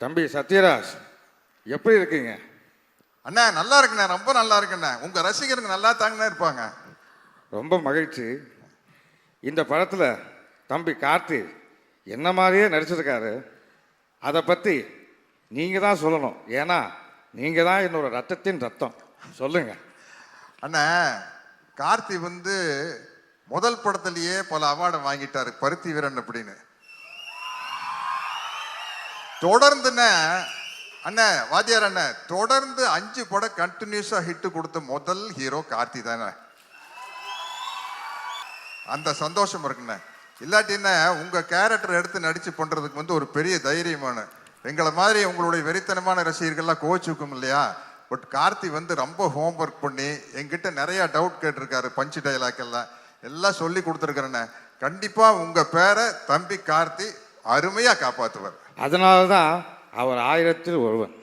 தம்பி சத்யராஜ், எப்படி இருக்கீங்க? அண்ணா நல்லா இருக்குண்ணே, ரொம்ப நல்லா இருக்குண்ணே. உங்க ரசிகருங்க நல்லா தாங்கண்ணே இருப்பாங்க. ரொம்ப மகிழ்ச்சி. இந்த படத்தில் தம்பி கார்த்தி என்ன மாதிரியே நடிச்சிருக்காரு. அதை பற்றி நீங்கள் தான் சொல்லணும். ஏன்னா நீங்கள் தான் என்னோட ரத்தத்தின் ரத்தம். சொல்லுங்க அண்ணா. கார்த்தி முதல் படத்திலேயே பல அவார்டை வாங்கிட்டாரு, பருத்தி வீரன் அப்படின்னு. தொடர்ந்துண்ணே அண்ணா வாத்தியார் அண்ணா தொடர்ந்து 5 படம் கண்டினியூஸா ஹிட் கொடுத்த முதல் ஹீரோ கார்த்தி தானே. அந்த சந்தோஷம் இருக்குண்ணே. இல்லாட்டின்னா உங்க கேரக்டர் எடுத்து நடிச்சு பண்றதுக்கு ஒரு பெரிய தைரியமான, எங்களை மாதிரி உங்களுடைய வெறித்தனமான ரசிகர்கள்லாம் கோச்சுக்கும் இல்லையா. பட் கார்த்தி ரொம்ப ஹோம்ஒர்க் பண்ணி என்கிட்ட நிறைய டவுட் கேட்டிருக்காரு. பஞ்சு டைலாக் எல்லாம் சொல்லி கொடுத்துருக்கிறேண்ணே. கண்டிப்பா உங்க பேரை தம்பி கார்த்தி அருமையா காப்பாற்றுவார். அதனால தான் அவர் 1000ல் ஒருவன்.